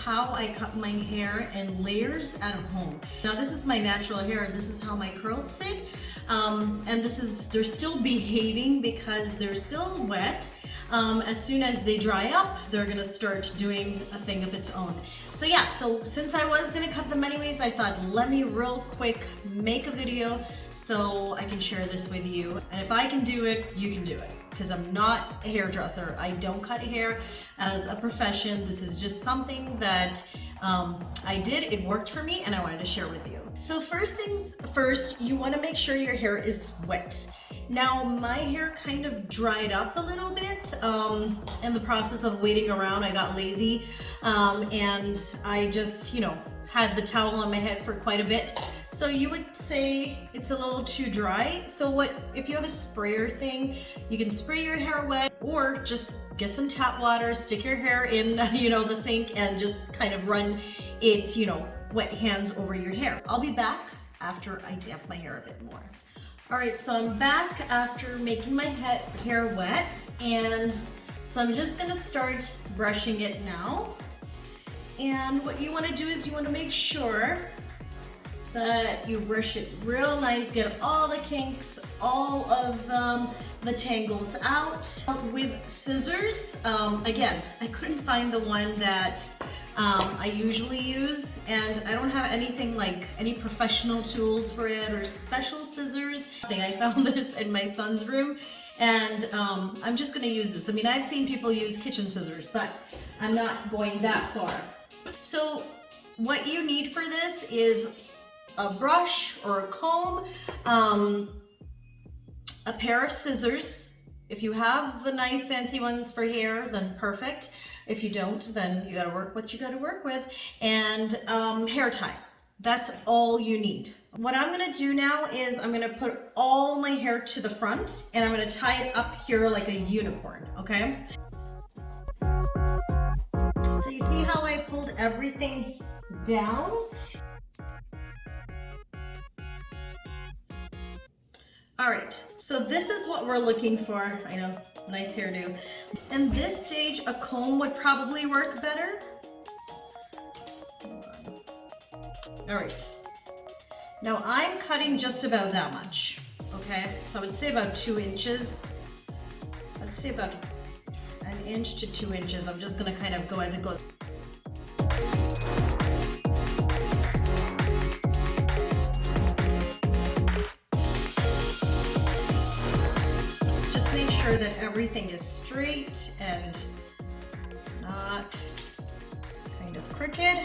how I cut my hair in layers at home. Now this is my natural hair. This is how my curls sit. And they're still behaving because they're still wet. As soon as they dry up, they're gonna start doing a thing of its own. So yeah, so since I was gonna cut them anyways, I thought let me real quick make a video so I can share this with you. And if I can do it, you can do it. Because I'm not a hairdresser. I don't cut hair as a profession. This is just something that I did, it worked for me, and I wanted to share with you. So first things first, you wanna make sure your hair is wet. Now my hair kind of dried up a little bit in the process of waiting around. I got lazy and I just, had the towel on my head for quite a bit. So you would say it's a little too dry. So if you have a sprayer thing, you can spray your hair wet or just get some tap water, stick your hair in, the sink and just kind of run it, wet hands over your hair. I'll be back after I damp my hair a bit more. All right, so I'm back after making my hair wet, and so I'm just gonna start brushing it now. And what you wanna do is you wanna make sure that you brush it real nice, get all the kinks, all of the tangles out. With scissors, again, I couldn't find the one that I usually use, and I don't have anything like any professional tools for it or special scissors. I found this in my son's room, and I'm just gonna use this. I mean, I've seen people use kitchen scissors, but I'm not going that far. So what you need for this is a brush or a comb, a pair of scissors. If you have the nice fancy ones for hair, then perfect. If you don't, then you gotta work what you gotta work with, and hair tie. That's all you need. What I'm gonna do now is I'm gonna put all my hair to the front and I'm gonna tie it up here like a unicorn, okay? So you see how I pulled everything down? All right, so this is what we're looking for. I know, nice hairdo. In this stage, a comb would probably work better. All right, now I'm cutting just about that much, okay? So I would say about 2 inches. I'd say about 1 inch to 2 inches. I'm just gonna kind of go as it goes. That everything is straight and not kind of crooked.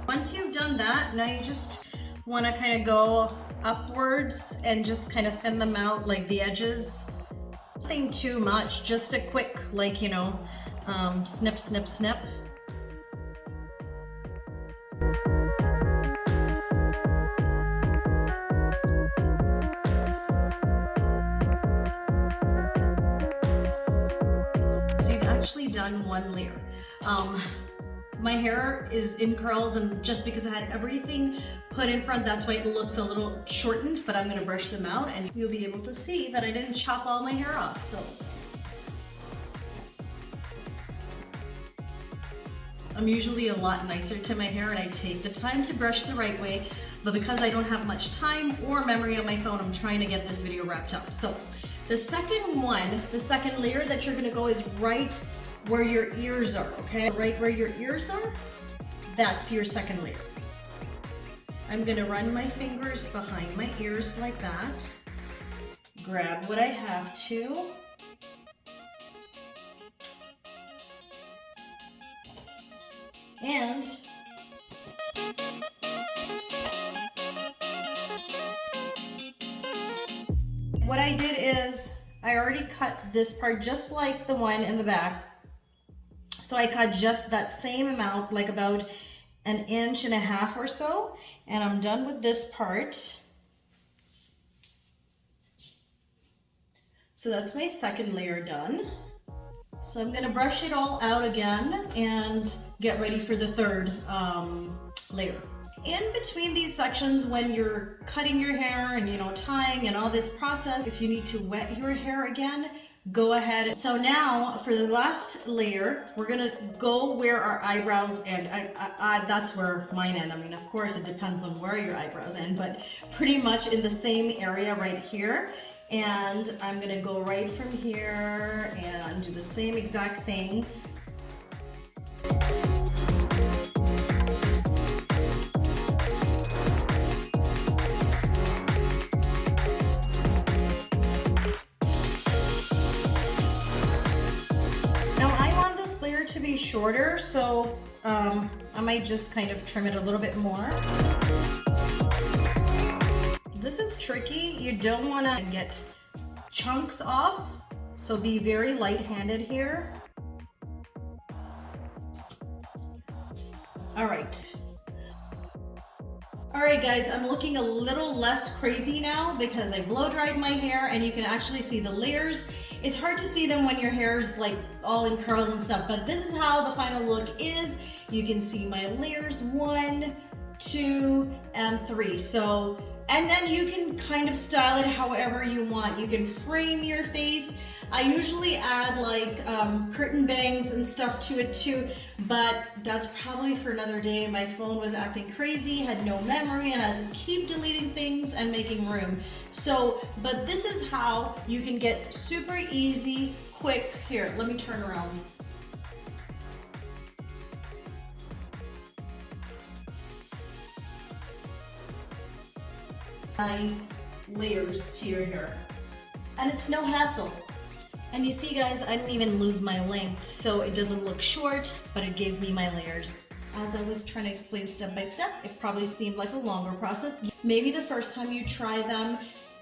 Once you've done that, now you just want to kind of go upwards and just kind of thin them out, like the edges. Nothing too much, just a quick, like, snip, snip, snip. Done one layer. My hair is in curls, and just because I had everything put in front, that's why it looks a little shortened, but I'm gonna brush them out and you'll be able to see that I didn't chop all my hair off. So I'm usually a lot nicer to my hair and I take the time to brush the right way, but because I don't have much time or memory on my phone, I'm trying to get this video wrapped up. So the second layer that you're gonna go is right where your ears are, okay? Right where your ears are, that's your second layer. I'm gonna run my fingers behind my ears like that, grab what I have to, and what I did is I already cut this part just like the one in the back. So I cut just that same amount, like about 1.5 inches or so, and I'm done with this part. So that's my second layer done. So I'm gonna brush it all out again and get ready for the third layer. in between these sections, when you're cutting your hair and, you know, tying and all this process, if you need to wet your hair again, go ahead. So now for the last layer, we're gonna go where our eyebrows end. That's where mine end. I mean, of course, it depends on where your eyebrows end, but pretty much in the same area right here. And I'm gonna go right from here and do the same exact thing. To be shorter, so I might just kind of trim it a little bit more. This is tricky. You don't want to get chunks off, so be very light-handed here. All right. All right, guys, I'm looking a little less crazy now because I blow dried my hair, and you can actually see the layers. It's hard to see them when your hair is like all in curls and stuff, but this is how the final look is. You can see my layers 1, 2, and 3. So, and then you can kind of style it however you want. You can frame your face. I usually add like curtain bangs and stuff to it too, but that's probably for another day. My phone was acting crazy, had no memory, and I had to keep deleting things and making room. So, but this is how you can get super easy, quick. Here, let me turn around. Nice layers to your hair. And it's no hassle. And you see, guys, I didn't even lose my length, so it doesn't look short, but it gave me my layers. As I was trying to explain step by step, it probably seemed like a longer process. Maybe the first time you try them,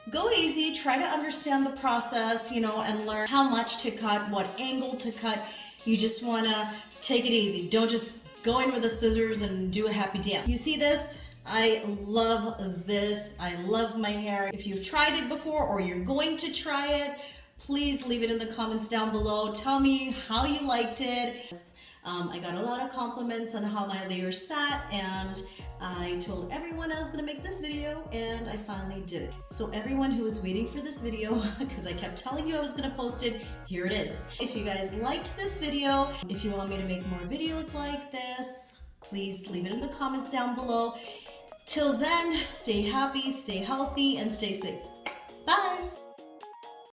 go easy, try to understand the process, you know, and learn how much to cut, what angle to cut. You just wanna take it easy. Don't just go in with the scissors and do a happy dance. You see this? I love this. I love my hair. If you've tried it before or you're going to try it, please leave it in the comments down below. Tell me how you liked it. I got a lot of compliments on how my layers sat, and I told everyone I was gonna make this video, and I finally did it. So everyone who was waiting for this video, because I kept telling you I was gonna post it, here it is. If you guys liked this video, if you want me to make more videos like this, please leave it in the comments down below. Till then, stay happy, stay healthy, and stay safe. Bye!